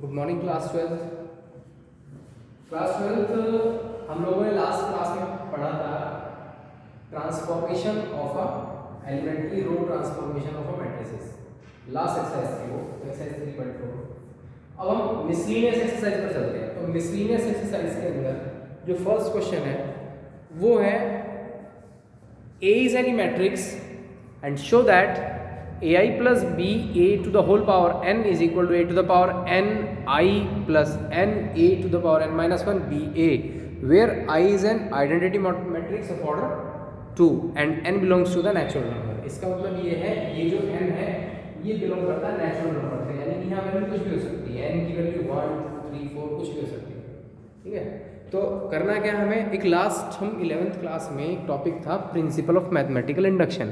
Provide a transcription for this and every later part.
Good morning class 12। Class 12 हम लोगों ने लास्ट क्लास में पढ़ा था transformation of a elementary row transformation of a matrices. Last exercise थी वो एक्सरसाइज 3.4। अब हम मिसलिनियस एक्सरसाइज पर चलते हैं। तो मिसलिनियस एक्सरसाइज के अंदर जो फर्स्ट क्वेश्चन है वो है A is any matrix and show that ai plus b a to the whole power n is equal to a to the power n I plus n a to the power n minus 1 b a, where I is an identity matrix of order 2 and n belongs to the natural number। इसका मतलब ये है, ये जो n है ये belong करता है नेचुरल नंबर से, यानी कि यहाँ वैल्यू कुछ भी हो सकती है, n की वैल्यू 1 2 3 4 कुछ भी हो सकती है। ठीक है, तो करना क्या हमें, एक लास्ट हम 11th क्लास में एक टॉपिक था प्रिंसिपल ऑफ मैथमेटिकल इंडक्शन,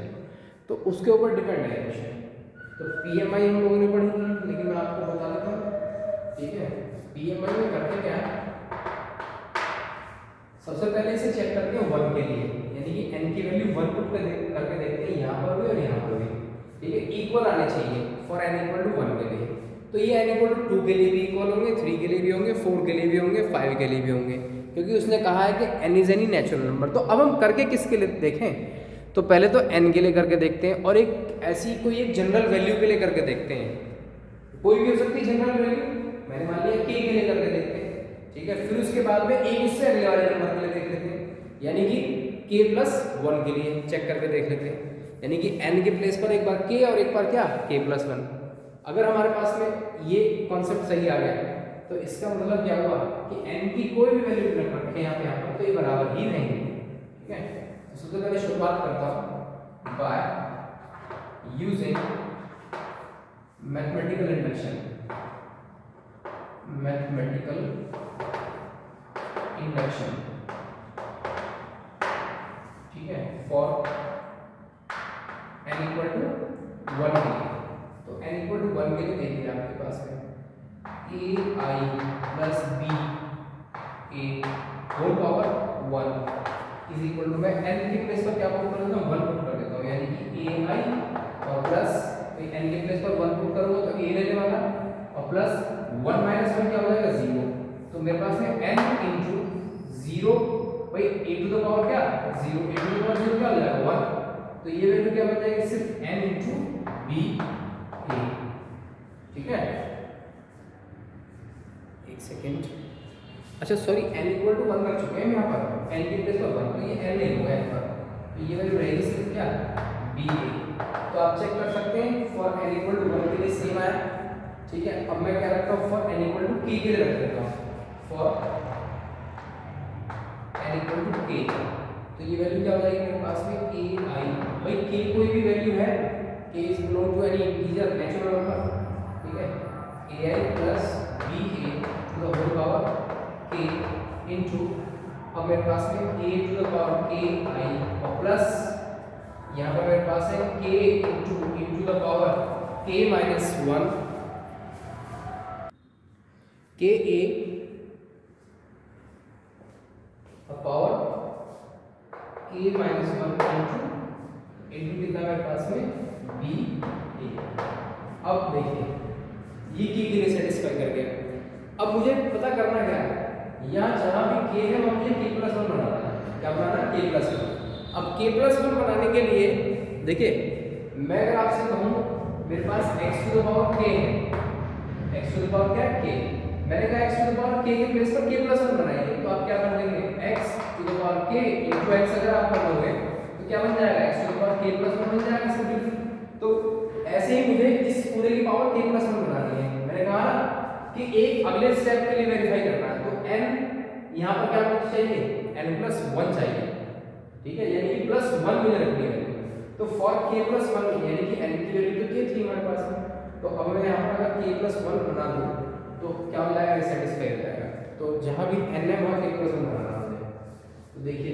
तो उसके ऊपर डिपेंड है क्वेश्चन। तो पीएमआई हम लोगों ने पढ़ी थी, लेकिन मैं आपको बता देता हूँ। ठीक है, पीएमआई में करते क्या है, सबसे पहले इसे चेक करते हैं 1 के लिए, यानी कि n की वैल्यू 1 पुट करके देखते हैं यहाँ पर भी और यहाँ पर भी। ठीक है, इक्वल आने चाहिए फॉर n इक्वल टू 1 के लिए। तो ये n इक्वल टू 2 के लिए भी इक्वल होंगे, 3 के लिए भी होंगे, 4 के लिए भी होंगे, 5 के लिए भी होंगे, क्योंकि उसने कहा है कि n is any natural number. तो अब हम करके किसके लिए देखें, तो पहले तो n के लिए करके देखते हैं और एक ऐसी कोई एक जनरल वैल्यू के लिए करके देखते हैं। कोई भी हो सकती है जनरल वैल्यू, मैंने मान लिया k के लिए करके देखते हैं। ठीक है, फिर उसके बाद में एक इससे अगले वाले नंबर के लिए देख लेते हैं, यानी कि k प्लस 1 के लिए चेक करके देख लेते हैं, यानी कि n के प्लेस पर एक बार k और एक बार क्या k प्लस 1। अगर हमारे पास में ये कॉन्सेप्ट सही आ गया तो इसका मतलब क्या हुआ कि n की कोई भी वैल्यू रखें यहाँ पर तो ये बराबर ही रहेंगे। ठीक है, तो सबसे पहले शुरुआत करता हूँ by using mathematical induction. Mathematical induction, ठीक है, फॉर n इक्वल टू 1 के लिए। तो n इक्वल टू 1 के लिए देखिए आपके पास में a I plus b a whole power 1 is equal to, मैं n के प्लेस पर क्या पुट कर देता हूँ 1 पुट कर देता हूँ, यानी कि a I और प्लस n के प्लेस पर 1 पुट करूँगा तो a रहने वाला और प्लस 1 माइनस 1 क्या हो जाएगा 0। तो मेरे पास में n इंटू 0 भाई a टू द पावर क्या 0, a टू द पावर 0 क्या हो जाएगा 1। तो ये वैल्यू क्या बन जाएगी सिर्फ n इंटू b a। ठीक है, एक सेकेंड, अच्छा सॉरी n इक्वल टू 1 कर चुके हैं यहाँ पर, n के प्लेस पर 1, तो ये n नहीं होगा यहाँ पर, तो ये वैल्यू रहेगी सिर्फ क्या b a। तो आप चेक कर सकते हैं फॉर n इक्वल टू 1 के लिए सेम आया। ठीक है, अब मैं क्या रखता हूँ for n equal to k के लिए रख देता हूँ for n equal to k। तो ये वैल्यू क्या हो जाएगी मेरे पास में a I, भाई k कोई भी वैल्यू है, k is belong to any integer natural number. ठीक है, a I plus b a to the whole power k into, अब मेरे पास में a to the power k I और प्लस यहाँ पर मेरे पास है k into the power k minus 1 k a power k minus 1 into कितना मेरे पास में b a। अब देखिए ये k के लिए सेटिस्फाई कर गया। अब मुझे पता करना क्या है, यहाँ जहाँ भी k है वहाँ मुझे k प्लस 1 बनाना है। क्या बनाना है, k प्लस 1। अब k प्लस 1 बनाने के लिए देखिए, मैं अगर आपसे कहूँ मेरे पास x to the power k है, x टू द पावर क्या है k, मैंने कहा x to the power k के प्लेस पर k प्लस 1 बनाइए, तो आप क्या कर देंगे x to the power k into x अगर आप बनाओगे तो क्या बन जाएगा x to the power k plus 1 बन जाएगा सिंपली। तो ऐसे ही मुझे इस पूरे की पावर k प्लस 1 बनानी है। मैंने कहा ना कि एक अगले स्टेप के लिए वेरीफाई करना है, तो n यहाँ पर क्या होना चाहिए n प्लस 1 चाहिए। ठीक है, यानी कि प्लस 1 मुझे रखनी है। तो फॉर k प्लस 1 यानी कि n की वैल्यू तो k थी हमारे पास में, तो अब मैं यहाँ पर अगर k प्लस 1 बना दूँ तो क्या हो जाएगा, सेटिस्फाई हो जाएगा। तो जहाँ भी n है वहाँ k प्लस 1 बनाना है। तो देखिए,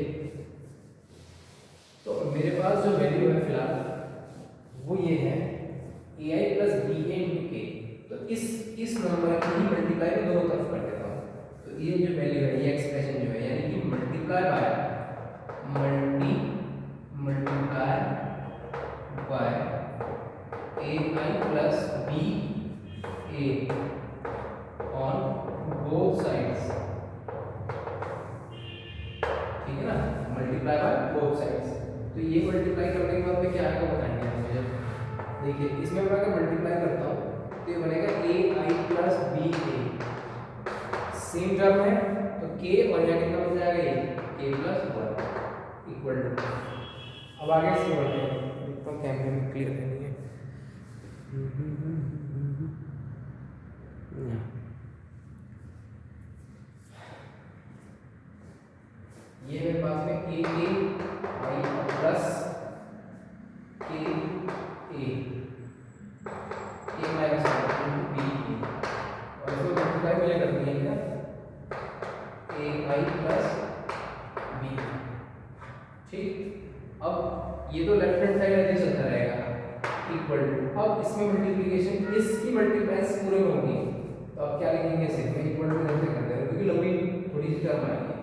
तो मेरे पास जो वैल्यू है फिलहाल वो ये है a I plus b a into k। तो इस नंबर की ही मल्टीप्लाई में दोनों तरफ कर देता हूँ। तो ये जो वैल्यू है, ये एक्सप्रेशन जो है, यानी कि multiply by a I plus b a on both sides, ठीक है ना, मल्टीप्लाई बाय बोथ साइड्स। तो ये मल्टीप्लाई करने के बाद में क्या आएगा बताएंगे आप मुझे। देखिए इसमें मैं अगर मल्टीप्लाई करता हूँ तो ये बनेगा ए आई प्लस बी ए, सेम टर्म है तो के और यहाँ कितना बन जाएगा ये के प्लस वन इक्वल टू। अब आगे से बढ़ते हैं, देखता हूँ कैमरे में क्लियर है नहीं है। ये मेरे पास में ए के आई प्लस के ए माइनस बी ए, और इसको मल्टीप्लाई मुझे करनी है क्या ए आई प्लस बी, ठीक। अब ये तो लेफ्ट हैंड साइड ऐसे चलता रहेगा इक्वल टू, अब इसमें मल्टीप्लिकेशन इसकी मल्टीप्लाइज पूरे होंगी तो अब क्या लिखेंगे सिर्फ में इक्वल टू ऐसे कर देंगे क्योंकि लंबी थोड़ी सी टर्म आएगी,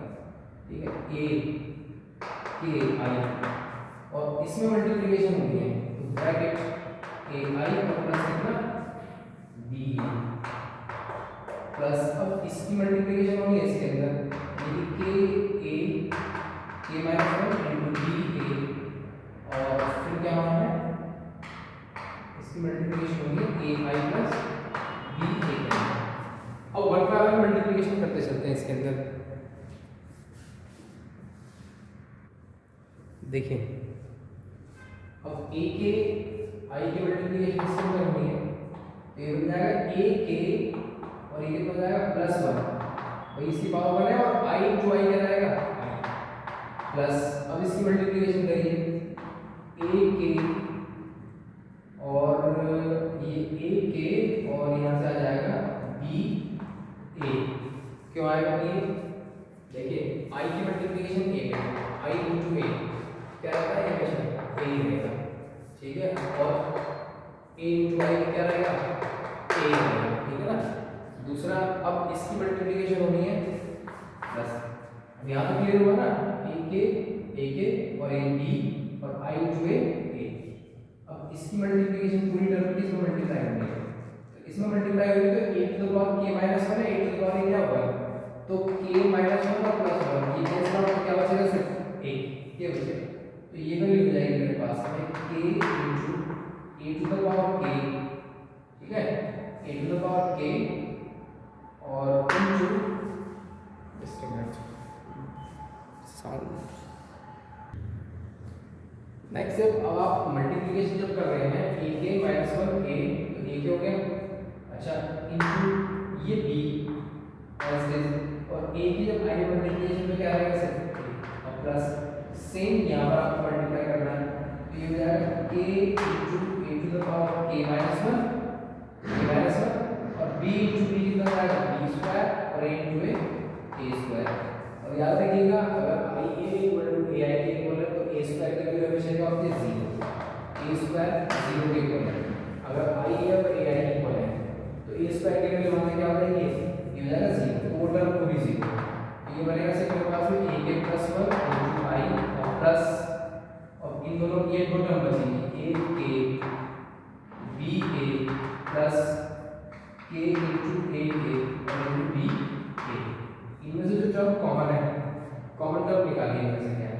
ठीक है, ए के आई और इसमें मल्टीप्लिकेशन होनी है तो ब्रैकेट ए आई और प्लस कितना बी प्लस, अब इसकी मल्टीप्लिकेशन होनी है इसके अंदर यानी के ए के माइनस वन इंटू बी ए, और फिर क्या होना है इसकी मल्टीप्लिकेशन होगी ए आई प्लस बी ए। अब वन बाय वन मल्टीप्लिकेशन करते चलते हैं इसके अंदर। देखिए अब ए के आई के मल्टीप्लिकेशन इसके अंदर होनी है तो ये बन जाएगा ए के और ये कितना हो जाएगा प्लस वन, भाई इसकी पावर वन है और आई टू आई क्या रहेगा प्लस, अब इसकी मल्टीप्लिकेशन करिए ए के और ये ए के और यहाँ से आ जाएगा बी ए, क्यों आएगा ये देखिए आई की मल्टीप्लिकेशन ए है, आई इंटू ए क्या रहता है हमेशा ए ही रहेगा, ठीक है, और ए इंटू आई क्या रहेगा ए रहेगा, ठीक है ना। दूसरा अब इसकी मल्टीप्लिकेशन होनी है प्लस, अब यहाँ तो क्लियर हुआ ना ए के और ए बी और आई इंटू ए, अब इसकी मल्टीप्लिकेशन पूरी टर्म की इसमें मल्टीप्लाई होनी है तो इसमें मल्टीप्लाई होगी तो ए to the power k minus one है, ए टू द पावर क्या होगा तो के माइनस वन और प्लस वन, ये कैंसिल आउट क्या बचेगा सिर्फ एक ये बचेगा, तो ये वैल्यू हो जाएगी मेरे पास में k into a to the power k, ठीक है, a to the power k और into just a minute sound. Next जब अब आप मल्टीप्लिकेशन जब कर रहे हैं ए के माइनस वन ए तो ए क्या हो गया अच्छा इंटू ये बी और ए की जब आई मल्टीप्लिकेशन में क्या रहेगा सिर्फ और प्लस सेम यहाँ पर आपको मल्टीप्लाई करना है तो ये हो जाएगा k into a to the power k minus one और बी इंटू बी कितना आएगा बी स्क्वायर और ए इंटू ए स्क्वायर, और याद रखिएगा अगर आई ए इक्वल टू ए आई के इक्वल है तो ए स्क्वायर की वैल्यू हमेशा क्या होती है जीरो, ए स्क्वायर जीरो के इक्वल है, अगर आई ए और ए आई इक्वल है तो ए स्क्वायर की वैल्यू वहां से क्या हो जाएगी ये हो जाएगा जीरो, तो वो टर्म पूरी जीरो, तो ये बनेगा सिर्फ मेरे पास में ए के प्लस वन इंटू आई और प्लस और इन दोनों ये दो टर्म बचेंगी ए के बी ए प्लस के इंटू ए के और इंटू बी ए, इनमें से जो टर्म कॉमन है कॉमन टर्म निकालिए इनमें से क्या है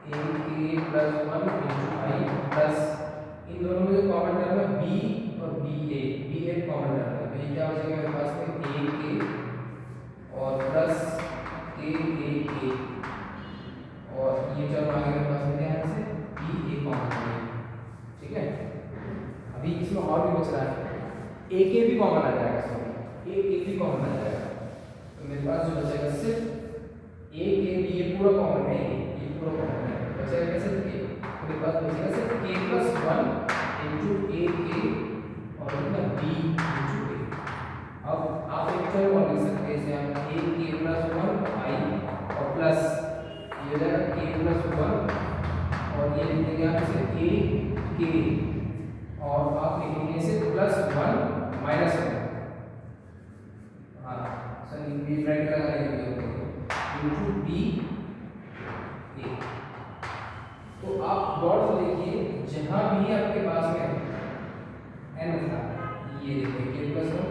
ए के प्लस वन इंटू आई प्लस इन दोनों में जो कॉमन टर्म है बी और बी ए कॉमन टर्म है तो ये क्या बचेगा मेरे पास में ए के और प्लस के ए के और ये टर्म आ गया मेरे पास में क्या है से बी ए कॉमन है, ठीक है। अभी इसमें और भी बच रहा है ए के भी कॉमन आ जाएगा, सॉरी ए के भी कॉमन आ जाएगा तो मेरे पास जो बचेगा सिर्फ ए के बी ये पूरा कॉमन है, ये पूरा कॉमन है बचेगा कैसे के तो मेरे पास बचेगा सिर्फ के प्लस वन इंटू ए के और इतना बी इंटू ए। अब आप एक टर्म और लिख सकते हैं इसे हम ए के प्लस वन आई और प्लस ये हो जाएगा के प्लस वन और ये लिख देंगे आप इसे ए के और आप लिखेंगे इसे प्लस वन माइनस वन, हाँ सर बी ब्रैकेट लगा लेंगे इंटू बी ए। तो आप डॉट देखिए जहां भी आपके पास में एन था ये देखिए के प्लस वन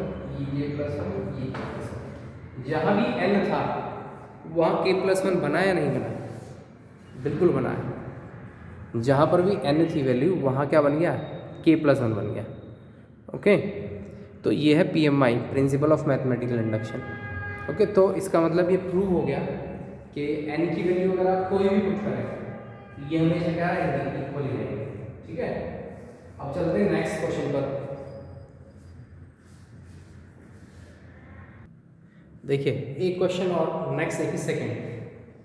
ये ये +1 ये +1। जहाँ भी n था वहाँ k+1 बना या नहीं बना? बिल्कुल बना है। जहाँ पर भी n थी वैल्यू वहाँ क्या बन गया? k+1 बन गया। ओके, तो ये है PMI, principal of mathematical induction. Okay, तो इसका मतलब ये प्रूव हो गया कि n की वैल्यू अगर आप कोई भी पुट करें ये हमेशा क्या रहेगी? इक्वल ही रहेगी। ठीक है, अब चलते हैं नेक्स्ट क्वेश्चन पर। देखिए एक क्वेश्चन और नेक्स्ट देखिए सेकंड।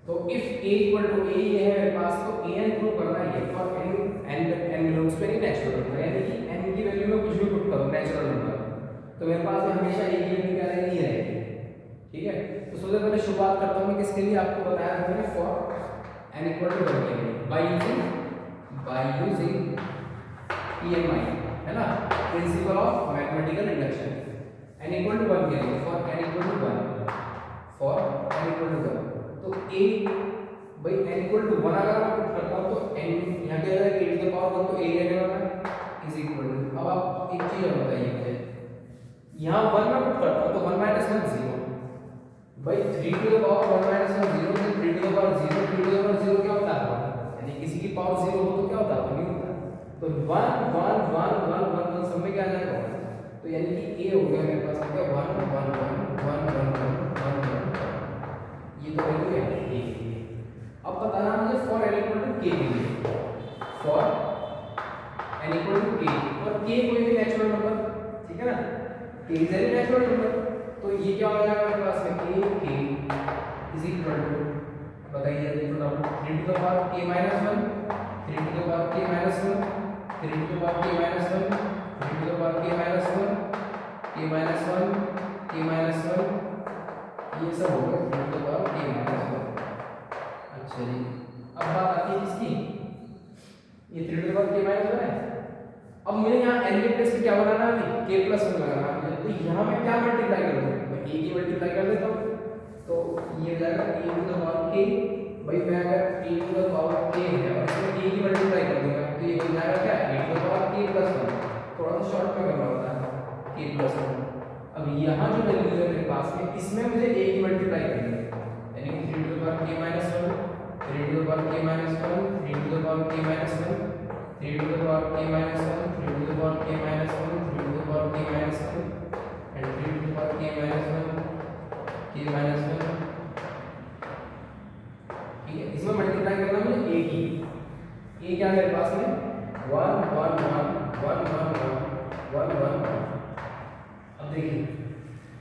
तो if a equal to a ये है मेरे पास, तो an प्रूव करना है for n belongs to any natural number, यानी कि n की वैल्यू में कुछ भी पुट करो नेचुरल नंबर, तो मेरे पास में हमेशा a की वैल्यू क्या रहेगी? ये रहेगी। ठीक है, तो सबसे पहले शुरुआत करता हूँ मैं किसके लिए, आपको बताया था मैंने फॉर n इक्वल टू 1 के लिए, बाय यूजिंग PMI, है ना, principle of mathematical induction. n equal to 1 के लिए फॉर n इक्वल टू 1, तो a भाई n इक्वल टू 1 अगर मैं पुट करता हूँ तो n यहाँ क्या जाएगा? a टू द पावर 1, तो a रहने वाला है इज इक्वल टू, अब आप एक चीज और बताइए मुझे, यहाँ 1 मैं पुट करता हूँ तो 1 माइनस 1 0, भाई 3 टू द पावर 1 माइनस 1 0, फिर 3 to the power 0, 3 to the power 0 क्या होता है? यानी किसी की पावर 0 हो तो क्या होता है? नहीं होता। तो 1 1 1 1 1 1 सब में क्या आ जाएगा? तो यानी कि a हो गया मेरे पास क्या? 1 1 1 1 1 1 1 1, ये तो वैल्यू है a। अब बताना मुझे for n equal to k के लिए, for n equal to k, और k कोई भी नेचुरल नंबर, ठीक है ना, k is any natural number, तो ये क्या हो जाएगा मेरे पास में? k इज इक्वल टू, बताइए देखो ना, 3 to the power k minus 1, 3 to the power k minus 1, 3 to the power k minus 1, 3 to the power k minus 1, k minus 1, k minus 1, ये सब हो गया 3 to the power k minus 1। अच्छा जी, अब बात आती है किसकी? ये 3 to the power k minus 1 है। अब मुझे यहाँ n के प्लेस पे क्या बनाना है? k+1 लगाना है। तो यहाँ मैं क्या मल्टीप्लाई कर दूँ? मैं a की मल्टीप्लाई कर देता हूँ, तो ये हो जाएगा a to the power k, भाई मैं अगर a to the power k है और इसमें a की मल्टीप्लाई कर दूंगा तो ये हो जाएगा क्या? a to the power k+1, थोड़ा सा शॉर्ट में करना होता है, k+1। अब यहाँ जो वैल्यू है मेरे पास में, इसमें मुझे a की मल्टीप्लाई करनी है, यानी कि 3 to the power k minus 1, 3 to the power k minus 1, 3 to the power k minus 1, 3 to the power k minus 1, 3 to the power k minus 1, 3 to the power k minus 1 and 3 to the power k minus 1, k minus 1। ठीक है, इसमें multiply करना मुझे a की, a क्या मेरे पास में? 1 1 1 1 1 1 1 1। अब देखिए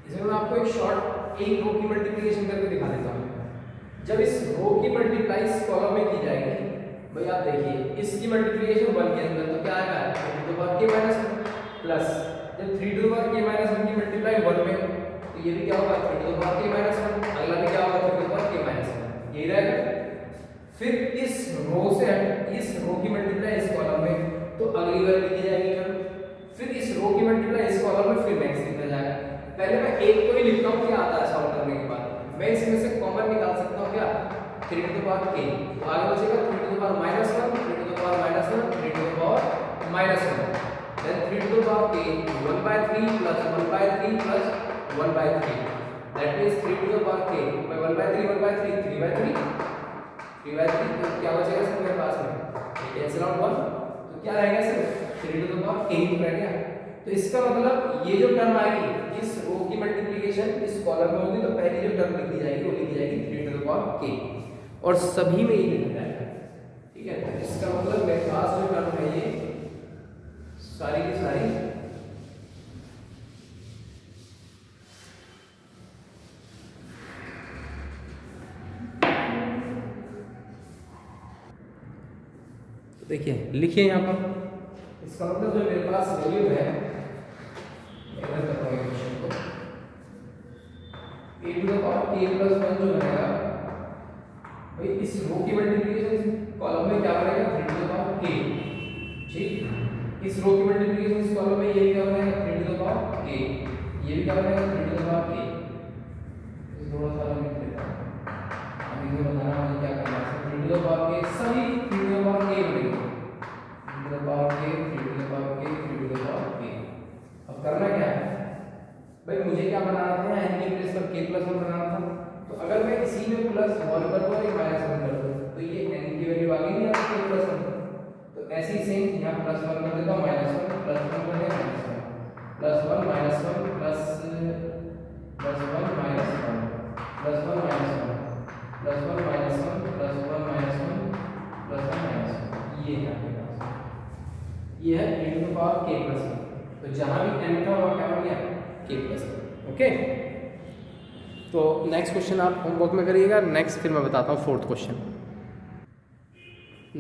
इसमें मैं आपको एक शॉर्ट एक रो की मल्टीप्लिकेशन करके दिखा देता हूँ। जब इस रो की मल्टीप्लाई इस कॉलम में की जाएगी, भाई आप देखिए इसकी मल्टीप्लिकेशन 1 के अंदर तो क्या आएगा? 3 to the power k minus 1 plus जब 3 to the power k minus 1 की मल्टीप्लाई 1 में, तो ये भी क्या होगा? 3 to the power k minus 1, अगला भी क्या होगा? 3 to the power k minus 1, यही रहेगा। फिर इस रो से इस रो की मल्टीप्लाई इस कॉलम में, तो अगली बार लिखी जाएगी हम, फिर इस रो की मल्टीप्लाई इस कॉलम में, फिर नेक्स्ट लिखा जाएगा। पहले मैं एक को ही लिखता हूँ, क्या आता है सॉल्व करने के बाद मैं इसमें से कॉमन निकाल सकता हूँ क्या? 3 टू द पावर k, तो आगे बचेगा 3 to the power minus 1, 3 to the power minus 1, 3 to the power minus 1, then 3 to the power k 1/3 plus 1/3 plus 1/3, that means 3 to the power k by 1/3 1/3 3/3 3/3, तो क्या बचेगा सर मेरे पास में? Cancel out 1, तो क्या रहेगा sir? 3 to the power k ही रह गया। तो इसका मतलब ये जो टर्म आएगी इस रो की मल्टीप्लिकेशन इस कॉलम में होगी, तो पहली जो टर्म लिखी जाएगी वो लिखी जाएगी 3 टू द पावर k, और सभी में ये लिखा जाएगा। ठीक है, तो इसका मतलब मेरे पास जो टर्म है ये सारी की सारी तो देखिए लिखिए यहाँ पर, इसका मतलब जो मेरे पास वैल्यू है, मैं करता हूँ क्वेश्चन को, a to the power k+1 जो बनेगा, भाई इस रो की मल्टीप्लिकेशन कॉलम में क्या बनेगा? 3 टू द पावर k, ठीक। इस रो की मल्टीप्लिकेशन इस कॉलम में ये भी क्या बनेगा? 3 टू द पावर k, ये भी क्या बनेगा? 3 टू द पावर k। इस दोनों सारा लिख लेता हूँ, अब इसे बताना मुझे क्या करना है। 3 टू द पावर k सभी 3 टू द पावर k बनेंगे, 3 to the power k, 3 to the power k, 3 to the power k। अब करना क्या है भाई? मुझे क्या बनाना था, n के प्लेस पर k प्लस 1 बनाना था। तो अगर मैं इसी में प्लस 1 कर दूं और एक माइनस 1 कर दूं तो ये n की वैल्यू आ गई नहीं आपकी k प्लस 1। तो ऐसे ही सेम यहाँ प्लस 1 कर देता हूँ, माइनस 1 प्लस 1 कर दिया, minus 1 plus 1 minus 1 plus 1 minus 1 plus 1 minus 1 plus 1 minus 1 plus 1 minus 1 plus 1 minus 1, ये है आपके पास, ये है e to the power k plus 1। तो जहां भी n था वहां क्या हो गया k प्लस 1। ओके, तो नेक्स्ट क्वेश्चन आप होमवर्क में करिएगा। नेक्स्ट फिर मैं बताता हूँ फोर्थ क्वेश्चन।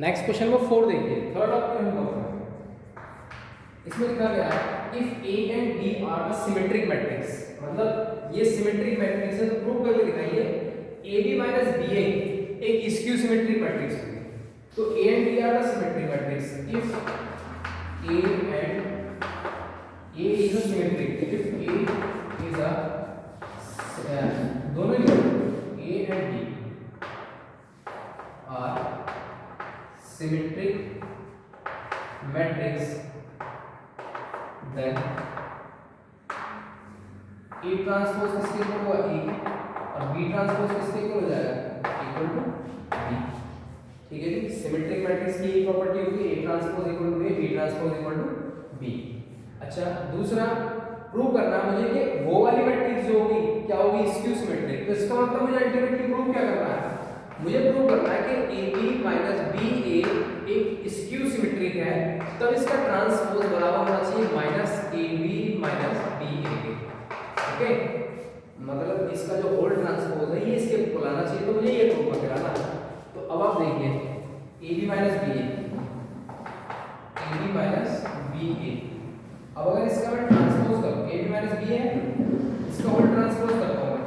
नेक्स्ट क्वेश्चन को 4 देखिए, थर्ड आपके होमवर्क में। इसमें लिखा गया है if a and b are the symmetric matrix, मतलब ये सिमेट्रिक मैट्रिक्स है तो प्रूव करके दिखाइए ab माइनस ba एक स्क्यू सिमेट्रिक मैट्रिक्स होगी। तो a and b are the symmetric matrix if a is a symmetric, if a is a दोनों a and b are symmetric matrix then A transpose किसके equal होगा A और B transpose किसके equal हो जाएगा equal to B। ठीक है जी, symmetric matrix की एक प्रॉपर्टी होगी A transpose equal to A, B transpose equal to B। अच्छा, दूसरा प्रूव करना मुझे कि वो वाली मैट्रिक्स जो होगी क्या होगी स्क्यू सिमेट्रिक। तो इसका मतलब मुझे अल्टीमेटली प्रूव क्या करना है, मुझे प्रूव करना है कि AB माइनस BA एक स्क्यू सिमेट्रिक है, तब इसका ट्रांसपोज बराबर होना चाहिए माइनस AB माइनस BA के। ओके, मतलब इसका जो होल ट्रांसपोज है ये इसके इक्वल आना चाहिए, तो मुझे ये प्रूव करके लाना है। तो अब आप देखिए AB minus BA, AB minus BA, अब अगर इसका मैं ट्रांसपोज करूं AB माइनस BA है, इसका होल ट्रांसपोज करता हूं मैं,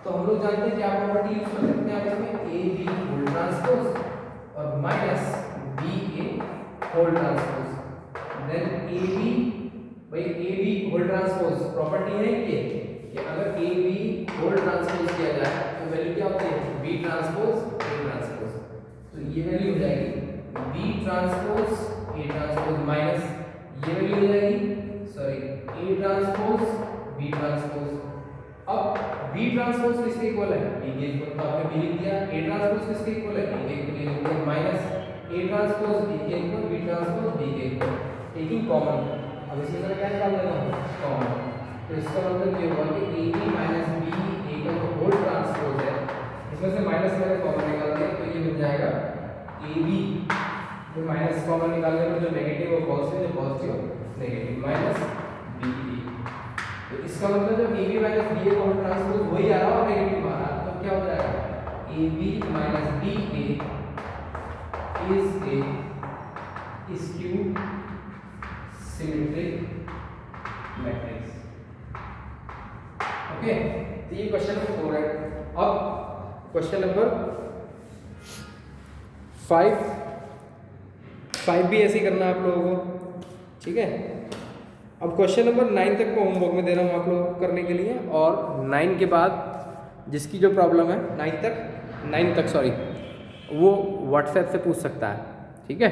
तो हम लोग जानते हैं क्या प्रॉपर्टी यूज कर सकते हैं आप इसमें AB होल ट्रांसपोज और minus BA whole transpose, then AB भाई AB होल ट्रांसपोज प्रॉपर्टी है कि अगर AB होल ट्रांसपोज किया जाए तो वैल्यू क्या होती है B ट्रांसपोज A ट्रांसपोज। तो ये वैल्यू हो जाएगी B transpose A transpose minus ये वैल्यू हो जाएगी sorry A transpose B transpose. अब B ट्रांसपोज किसके इक्वल है B के इक्वल, तो आपने B लिख दिया। A ट्रांसपोज किसके इक्वल है A के equal minus A transpose B के इक्वल B ट्रांसपोज B के इक्वल, टेकिंग कॉमन। अब इसमें से मैं क्या निकाल देता हूं कॉमन, तो इसका मतलब ये होगा कि AB माइनस BA का जो होल ट्रांसपोज है इसमें से माइनस मैंने कॉमन निकाल दिया, तो ये मिल जाएगा AB, जो माइनस कॉमन निकालने पर जो नेगेटिव और पॉजिटिव, जो पॉजिटिव नेगेटिव माइनस BA। तो इसका मतलब जब AB माइनस BA का होल ट्रांसपोज वही आ रहा और नेगेटिव आ रहा तो क्या हो जाएगा AB minus BA is a skew symmetric matrix। Okay, तो ये क्वेश्चन नंबर 4 है। अब क्वेश्चन नंबर 5 भी ऐसे ही करना है आप लोगों को, ठीक है। अब क्वेश्चन नंबर 9 तक को होमवर्क में दे रहा हूँ आप लोगों को करने के लिए, और 9 के बाद जिसकी जो प्रॉब्लम है 9 तक वो व्हाट्सएप से पूछ सकता है, ठीक है।